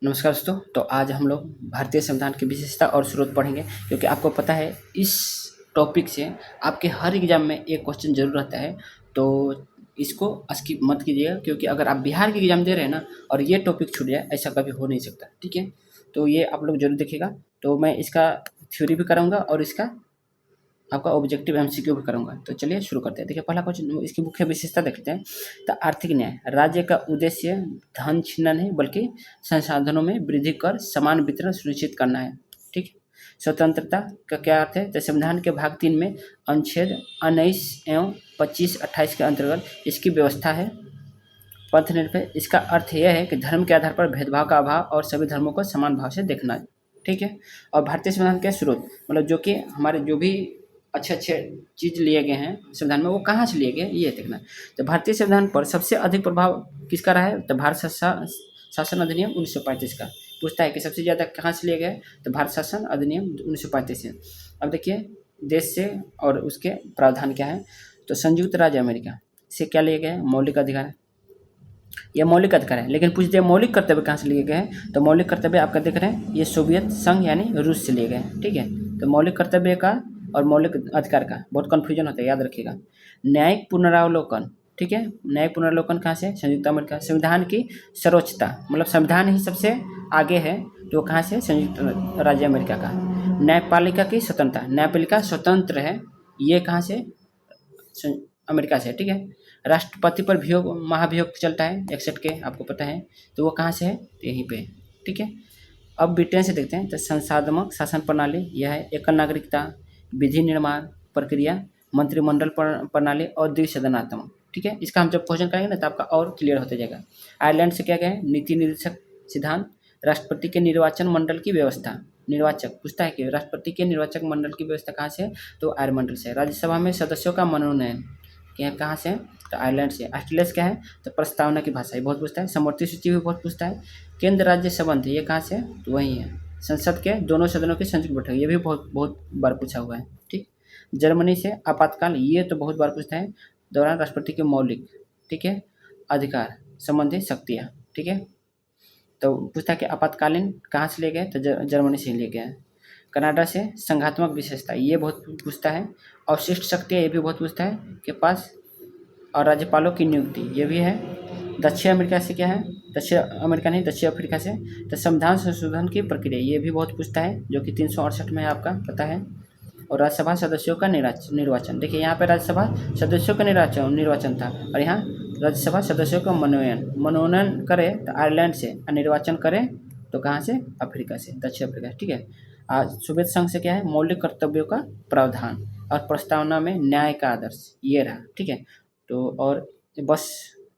नमस्कार दोस्तों। तो आज हम लोग भारतीय संविधान की विशेषता और स्रोत पढ़ेंगे, क्योंकि आपको पता है इस टॉपिक से आपके हर एग्जाम में एक क्वेश्चन जरूर रहता है। तो इसको स्किप मत कीजिएगा, क्योंकि अगर आप बिहार के एग्जाम दे रहे हैं ना और ये टॉपिक छूट जाए, ऐसा कभी हो नहीं सकता। ठीक है, तो ये आप लोग जरूर देखिएगा। तो मैं इसका थ्योरी भी कराऊंगा और इसका आपका ऑब्जेक्टिव एमसीक्यू भी करूँगा। तो चलिए शुरू करते हैं। देखिए, पहला क्वेश्चन, इसकी मुख्य विशेषता देखते हैं। तो आर्थिक न्याय, राज्य का उद्देश्य धन छीनना नहीं, बल्कि संसाधनों में वृद्धि कर समान वितरण सुनिश्चित करना है। ठीक है। स्वतंत्रता का क्या अर्थ है? तो संविधान के भाग 3 में अनुच्छेद 19 एवं 25, 28 के अंतर्गत इसकी व्यवस्था है। पंथनिरपेक्ष, इसका अर्थ यह है कि धर्म के आधार पर भेदभाव का अभाव और सभी धर्मों को समान भाव से देखना है। ठीक है। और भारतीय संविधान के स्रोत, मतलब जो कि हमारे जो भी अच्छे अच्छे चीज़ लिए गए हैं संविधान में, वो कहाँ से लिए गए ये देखना है। तो भारतीय संविधान पर सबसे अधिक प्रभाव किसका रहा है? तो भारत शासन अधिनियम 1935 का। पूछता है कि सबसे ज़्यादा कहाँ से लिए गए? तो भारत शासन अधिनियम 1935 से। अब देखिए देश से और उसके प्रावधान क्या है। तो संयुक्त राज्य अमेरिका से क्या लिए गए? मौलिक अधिकार। ये मौलिक अधिकार है, लेकिन पूछते हैं मौलिक कर्तव्य कहाँ से लिए गए हैं? तो मौलिक कर्तव्य आपका देख रहे हैं, ये सोवियत संघ यानी रूस से लिए गए हैं। ठीक है। तो मौलिक कर्तव्य का और मौलिक अधिकार का बहुत कन्फ्यूजन होता है, याद रखिएगा। न्यायिक पुनरावलोकन, ठीक है, न्यायिक पुनरावलोकन कहाँ से? संयुक्त अमेरिका। संविधान की सर्वोच्चता, मतलब संविधान ही सबसे आगे है, तो कहाँ से? संयुक्त राज्य अमेरिका का। न्यायपालिका की स्वतंत्रता, न्यायपालिका स्वतंत्र है, ये कहाँ से? अमेरिका से। ठीक है। राष्ट्रपति पर महाभियोग चलता है 61 के, आपको पता है, तो वो कहाँ से है? यहीं पे। ठीक है। अब ब्रिटेन से देखते हैं। तो संसाधनात्मक शासन प्रणाली, यह है एकल नागरिकता, विधि निर्माण प्रक्रिया, मंत्रिमंडल प्रणाली और द्विसदनात्मक। ठीक है। इसका हम जब क्वेश्चन करेंगे ना तो आपका और क्लियर होता जाएगा। आयरलैंड से क्या क्या है? नीति निर्देशक सिद्धांत, राष्ट्रपति के निर्वाचन मंडल की व्यवस्था। निर्वाचक पूछता है कि राष्ट्रपति के निर्वाचक मंडल की व्यवस्था कहाँ से है? तो आयरलैंड से। राज्यसभा में सदस्यों का मनोनयन कहाँ से है? तो आयरलैंड से। ऑस्ट्रेलिया से क्या है? तो प्रस्तावना की भाषा, ये बहुत पूछता है। समवर्ती सूची भी बहुत पूछता है। केंद्र राज्य संबंध, ये कहाँ से है? तो वही है। संसद के दोनों सदनों की संयुक्त बैठक, ये भी बहुत बहुत बार पूछा हुआ है। ठीक। जर्मनी से आपातकाल, ये तो बहुत बार पूछता है। दौरान राष्ट्रपति के मौलिक, ठीक है, अधिकार संबंधी शक्तियाँ। ठीक है। तो पूछता है कि आपातकालीन कहाँ से लिए गए? तो जर्मनी से लिए गए हैं। कनाडा से संघात्मक विशेषता, ये बहुत पूछता है। अवशिष्ट शक्तियाँ, ये भी बहुत पूछता है के पास। और राज्यपालों की नियुक्ति, ये भी है। दक्षिण अमेरिका से क्या है? दक्षिण अमेरिका नहीं, दक्षिण अफ्रीका से। तो संविधान संशोधन की प्रक्रिया, ये भी बहुत पूछता है, जो कि 368 में आपका पता है। और राज्यसभा सदस्यों का निर्वाचन, देखिए यहाँ पे राज्यसभा सदस्यों का निर्वाचन था, और यहाँ राज्यसभा सदस्यों का मनोनयन करे तो आयरलैंड से, और निर्वाचन करे तो कहाँ से? अफ्रीका से, दक्षिण अफ्रीका। ठीक है। आज सोवियत संघ से क्या है? मौलिक कर्तव्यों का प्रावधान और प्रस्तावना में न्याय का आदर्श, ये रहा। ठीक है। तो और बस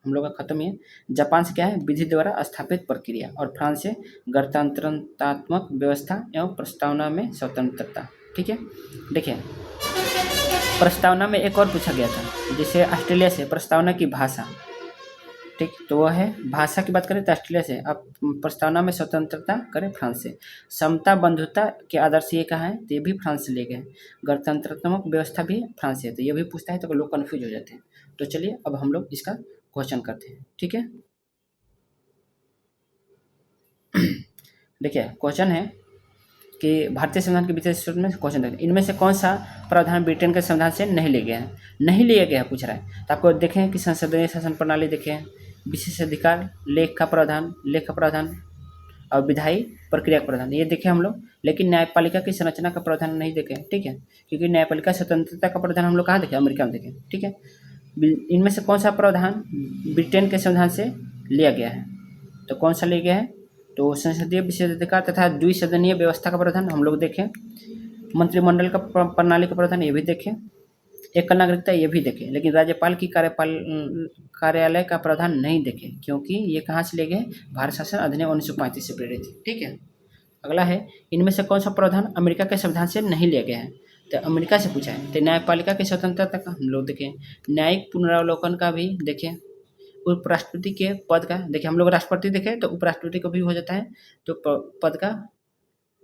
हम लोग का खत्म ही है। जापान से क्या है? विधि द्वारा स्थापित प्रक्रिया। और फ्रांस से गणतंत्रात्मक व्यवस्था एवं प्रस्तावना में स्वतंत्रता। ठीक है। देखिए प्रस्तावना में एक और पूछा गया था, जैसे ऑस्ट्रेलिया से प्रस्तावना की भाषा। ठीक, तो वह है भाषा की बात करें तो ऑस्ट्रेलिया से। अब प्रस्तावना में स्वतंत्रता करें फ्रांस से। समता बंधुता के आदर्श ये कहाँ है? तो ये भी फ्रांस से ले गए। गणतंत्रात्मक व्यवस्था भी फ्रांस से है, तो ये भी पूछता है, तो लोग कन्फ्यूज हो जाते हैं। तो चलिए अब हम लोग इसका क्वेश्चन करते हैं। ठीक है। देखिए क्वेश्चन है कि भारतीय संविधान के विशेष में क्वेश्चन देखें, इनमें से कौन सा प्रावधान ब्रिटेन के संविधान से नहीं लिए गए हैं? नहीं लिए गए हैं पूछ रहा है। तो आपको देखें कि संसदीय शासन प्रणाली देखें, विशेष अधिकार, लेख का प्रावधान और विधायी प्रक्रिया का प्रावधान, ये देखें हम लोग। लेकिन न्यायपालिका की संरचना का प्रावधान नहीं देखें। ठीक है, क्योंकि न्यायपालिका स्वतंत्रता का प्रावधान हम लोग कहाँ देखें? अमेरिका में देखें। ठीक है। इनमें से कौन सा प्रावधान ब्रिटेन के संविधान से लिया गया है? तो कौन सा लिया गया है? तो संसदीय विशेषाधिकार तथा द्विसदनीय व्यवस्था का प्रावधान हम लोग देखें। मंत्रिमंडल का प्रणाली का प्रावधान, ये भी देखें। एकल नागरिकता, ये भी देखें। लेकिन राज्यपाल की कार्यालय का प्रावधान नहीं देखें, क्योंकि ये कहाँ से ले गए? भारत शासन अधिनियम 1935 से प्रेरित है। ठीक है। अगला है, इनमें से कौन सा प्रावधान अमेरिका के संविधान से नहीं लिया गया है? तो अमेरिका से पूछा है। तो न्यायपालिका की स्वतंत्रता का हम लोग देखें। न्यायिक पुनरावलोकन का भी देखें। उपराष्ट्रपति के पद का देखिए, हम लोग राष्ट्रपति देखें तो उपराष्ट्रपति को भी हो जाता है, तो पद का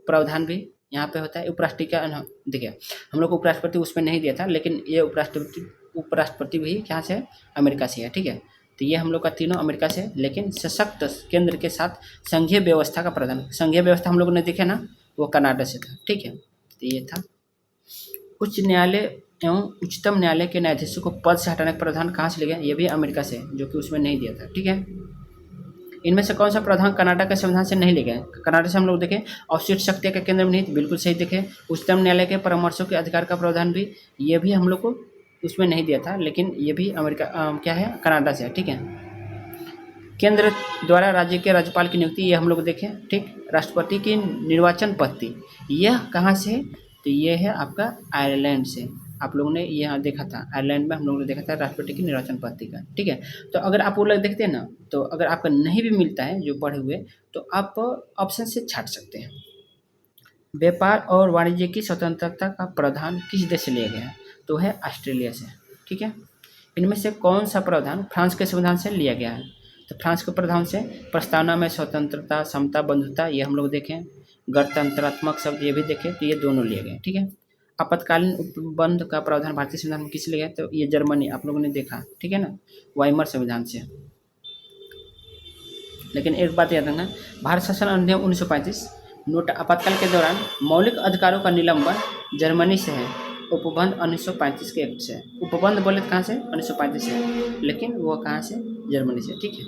प्रावधान भी यहाँ पे होता है। उपराष्ट्रपति का देखिए, हम लोग को उपराष्ट्रपति उसमें नहीं दिया था, लेकिन ये उपराष्ट्रपति भी यहाँ से अमेरिका से है। ठीक है। तो ये हम लोग का तीनों अमेरिका से, लेकिन सशक्त केंद्र के साथ संघीय व्यवस्था का प्रावधान, संघीय व्यवस्था हम लोगों ने देखे ना, वो कनाडा से था। ठीक है, तो ये था। उच्च न्यायालय एवं उच्चतम न्यायालय के न्यायाधीशों को पद से हटाने का प्रावधान कहाँ से लिया गया? ये भी अमेरिका से, जो कि उसमें नहीं दिया था। ठीक है, इनमें से कौन सा प्रावधान कनाडा के संविधान से नहीं लिया गया? कनाडा से हम लोग देखें, अवशिष्ट शक्ति के केंद्र में नहीं, बिल्कुल सही देखें। उच्चतम न्यायालय के परामर्शों के अधिकार का प्रावधान भी, ये भी हम लोग को उसमें नहीं दिया था, लेकिन ये भी अमेरिका क्या है, कनाडा से है। ठीक है, केंद्र द्वारा राज्य के राज्यपाल की नियुक्ति, ये हम लोग देखें। ठीक, राष्ट्रपति की निर्वाचन पद्धति, यह कहाँ से है? तो ये है आपका आयरलैंड से। आप लोगों ने यहाँ देखा था, आयरलैंड में हम लोगों ने देखा था राष्ट्रपति की निर्वाचन पद्धति का। ठीक है, तो अगर आप वो लोग देखते हैं ना, तो अगर आपका नहीं भी मिलता है जो पढ़े हुए, तो आप ऑप्शन से छाट सकते हैं। व्यापार और वाणिज्य की स्वतंत्रता का प्रावधान किस देश से लिया गया है? तो है ऑस्ट्रेलिया से। ठीक है, इनमें से कौन सा प्रावधान फ्रांस के संविधान से लिया गया है? तो फ्रांस के प्रावधान से प्रस्तावना में स्वतंत्रता, समता, बंधुता, ये हम लोग देखें। गणतंत्रात्मक शब्द ये भी देखें, तो ये दोनों लिए गए। ठीक है, आपातकालीन उपबंध का प्रावधान भारतीय संविधान में किस लिए गया? तो ये जर्मनी, आप लोगों ने देखा। ठीक है ना, वाइमर संविधान से। लेकिन एक बात याद रखना, भारत शासन अधिनियम 1935 नोट आपातकाल के दौरान मौलिक अधिकारों का निलंबन जर्मनी से है, उपबंध 1935 के एक्ट से है। उपबंध बोले कहाँ से? 1935 से, लेकिन वो कहाँ से? जर्मनी से। ठीक है,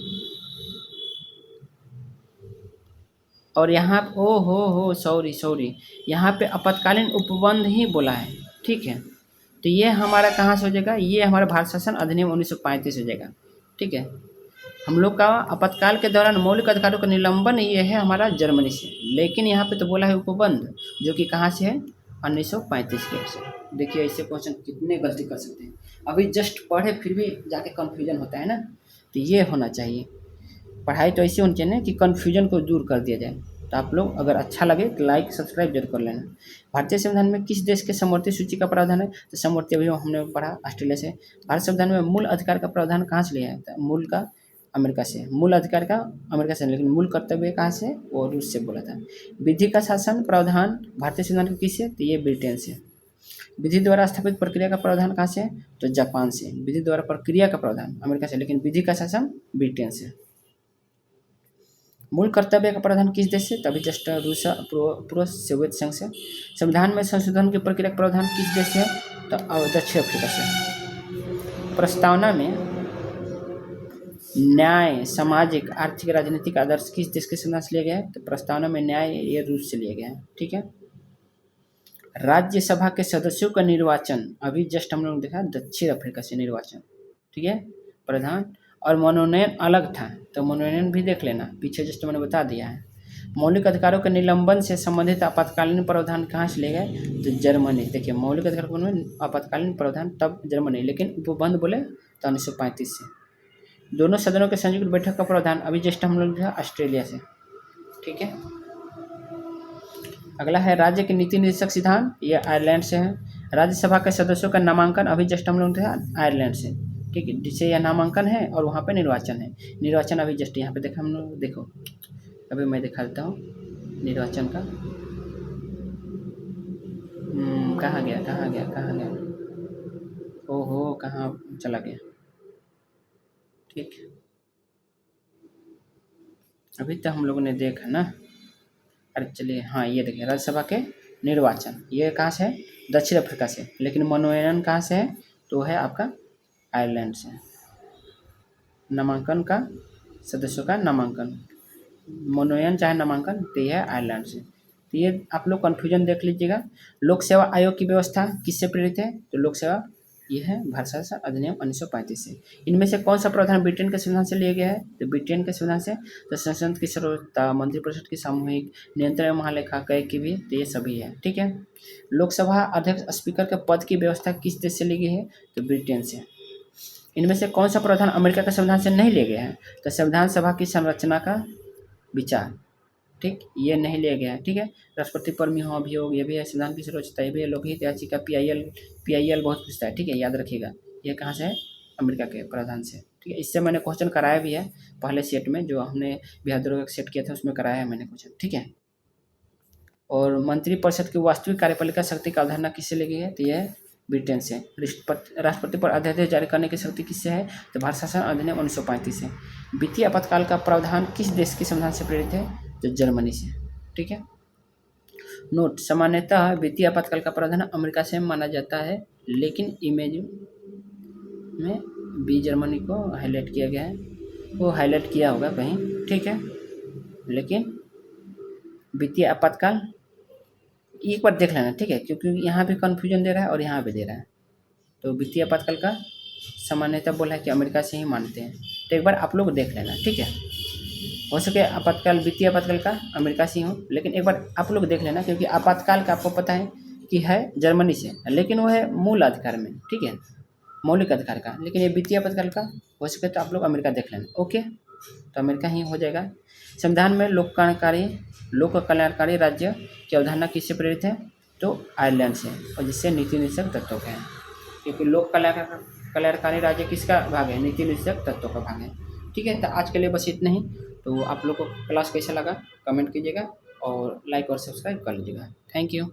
और यहाँ ओ हो सॉरी, यहाँ पे आपातकालीन उपबंध ही बोला है। ठीक है, तो ये हमारा कहाँ से हो जाएगा? ये हमारा भारत शासन अधिनियम 1935 हो जाएगा। ठीक है, हम लोग का आपातकाल के दौरान मौलिक अधिकारों का निलंबन ये है हमारा जर्मनी से, लेकिन यहाँ पे तो बोला है उपबंध, जो कि कहाँ से है? 1935 के से। देखिए, ऐसे क्वेश्चन कितने गलती कर सकते हैं, अभी जस्ट पढ़े फिर भी जाके कन्फ्यूजन होता है ना, तो ये होना चाहिए। पढ़ाई तो ऐसी होनी चाहिए ना कि कन्फ्यूजन को दूर कर दिया जाए। तो आप लोग अगर अच्छा लगे तो लाइक सब्सक्राइब जरूर कर लेना। भारतीय संविधान में किस देश के समवर्ती सूची का प्रावधान है? तो समवर्ती अभी हमने पढ़ा ऑस्ट्रेलिया से। भारत संविधान में मूल अधिकार का प्रावधान कहाँ से लिया है? तो मूल का अमेरिका से, मूल अधिकार का अमेरिका से, लेकिन मूल कर्तव्य कहाँ से? वो रूस से बोला था। विधि का शासन प्रावधान भारतीय संविधान का किससे? तो ये ब्रिटेन से। विधि द्वारा स्थापित प्रक्रिया का प्रावधान कहाँ से? तो जापान से। विधि द्वारा प्रक्रिया का प्रावधान अमेरिका से, लेकिन विधि का शासन ब्रिटेन से। मूल कर्तव्य का प्रावधान किस देश से? तभी जस्ट रूस, पूर्व सोवियत संघ से। संविधान में संशोधन की प्रक्रिया का प्रावधान किस देश से? तो दक्षिण अफ्रीका से। प्रस्तावना में न्याय, सामाजिक, आर्थिक, राजनीतिक आदर्श किस देश के संविधान से लिया गया है? तो प्रस्तावना में न्याय ये रूस से लिया गया है। ठीक है, राज्यसभा के सदस्यों का निर्वाचन अभी जस्ट हम लोग देखा दक्षिण अफ्रीका से निर्वाचन। ठीक है, प्रधान और मनोनयन अलग था, तो मनोनयन भी देख लेना, पीछे जस्ट मैंने बता दिया है। मौलिक अधिकारों के निलंबन से संबंधित आपातकालीन प्रावधान कहाँ से ले गए? तो जर्मनी। देखिए, मौलिक अधिकार में आपातकालीन प्रावधान तब जर्मनी, लेकिन उपबंध बोले तो 1935 से। दोनों सदनों के संयुक्त बैठक का प्रावधान अभी जस्ट हम लोग ऑस्ट्रेलिया से। ठीक है, अगला है राज्य के नीति निर्देशक सिद्धांत, ये आयरलैंड से है। राज्यसभा के सदस्यों का नामांकन अभी जस्ट हम लोग आयरलैंड से। ठीक है, जिससे यह नामांकन है और वहाँ पे निर्वाचन है। निर्वाचन अभी जस्ट यहाँ पे देखा हम लोग, देखो अभी मैं दिखा देता हूँ निर्वाचन का। कहाँ गया? ओहो, कहाँ चला गया? ठीक, अभी तो हम लोगों ने देखा ना। अरे चलिए, हाँ ये देखिए, राज्यसभा के निर्वाचन ये कहाँ से है? दक्षिण अफ्रीका से, लेकिन मनोनयन कहाँ से है? तो है आपका आयरलैंड से। नामांकन का, सदस्यों का नामांकन, मनोनयन चाहे नामांकन, तो यह है आयरलैंड से। तो ये आप लोग कन्फ्यूजन देख लीजिएगा। लोक सेवा आयोग की व्यवस्था किससे प्रेरित है? तो लोक सेवा ये है भारत शासन अधिनियम 1935 से। इनमें से कौन सा प्रावधान ब्रिटेन के संविधान से लिया गया है? तो ब्रिटेन के संविधान से तो संसद की सर्वोच्चता, मंत्रिपरिषद की सामूहिक नियंत्रण, महालेखाकार की भी, तो ये सभी है। ठीक है, लोकसभा अध्यक्ष स्पीकर के पद की व्यवस्था किस देश से ली गई है? तो ब्रिटेन से। इनमें से कौन सा प्रावधान अमेरिका के संविधान से नहीं लिया गया है? तो संविधान सभा की संरचना का विचार, ठीक, ये नहीं लिया गया है। ठीक है, राष्ट्रपति पर अभियोग ये भी है। संविधान की सर्वोच्चता ये भी है। लोकहित याचिका PIL बहुत पूछता है। ठीक है, याद रखिएगा, ये कहाँ से है? अमेरिका के प्रावधान से। ठीक है, इससे मैंने क्वेश्चन कराया भी है पहले सेट में, जो हमने बिहार दरोगा सेट किया था उसमें कराया है मैंने क्वेश्चन। ठीक है, और मंत्रिपरिषद की वास्तविक कार्यपालिका शक्ति का अवधारणा किससे ली गई है? तो यह ब्रिटेन से। राष्ट्रपति पर अध्यादेश जारी करने की शक्ति किससे है? तो भारत शासन अधिनियम 1935 से। वित्तीय आपातकाल का प्रावधान किस देश के संविधान से प्रेरित है? तो जर्मनी से। ठीक है। नोट, सामान्यतः वित्तीय आपातकाल का प्रावधान अमेरिका से माना जाता है, लेकिन इमेज में बी जर्मनी को हाईलाइट किया गया है, वो हाईलाइट किया होगा कहीं। ठीक है, लेकिन वित्तीय आपातकाल एक बार देख लेना, ठीक है, क्योंकि यहाँ भी कन्फ्यूजन दे रहा है और यहाँ भी दे रहा है। तो वित्तीय आपातकाल का सामान्यतः बोला है कि अमेरिका से ही मानते हैं, तो एक बार आप लोग देख लेना। ठीक है, हो सके आपातकाल, वित्तीय आपातकाल का अमेरिका से ही हो, लेकिन एक बार आप लोग देख लेना, क्योंकि आपातकाल का आपको पता है कि है जर्मनी से, लेकिन वो है मूल अधिकार में, ठीक है, मौलिक अधिकार का। लेकिन ये वित्तीय आपातकाल का हो सके तो आप लोग अमेरिका देख लेना। ओके, तो अमेरिका ही हो जाएगा। संविधान में लोक कल्याणकारी राज्य की अवधारणा किससे प्रेरित है? तो आयरलैंड से, और जिससे नीति निर्देशक तत्वों का है, क्योंकि लोक कल्याणकारी राज्य किसका भाग है? नीति निर्देशक तत्वों का भाग है। ठीक है, तो आज के लिए बस इतना ही। तो आप लोग को क्लास कैसा लगा कमेंट कीजिएगा और लाइक और सब्सक्राइब कर लीजिएगा। Thank you.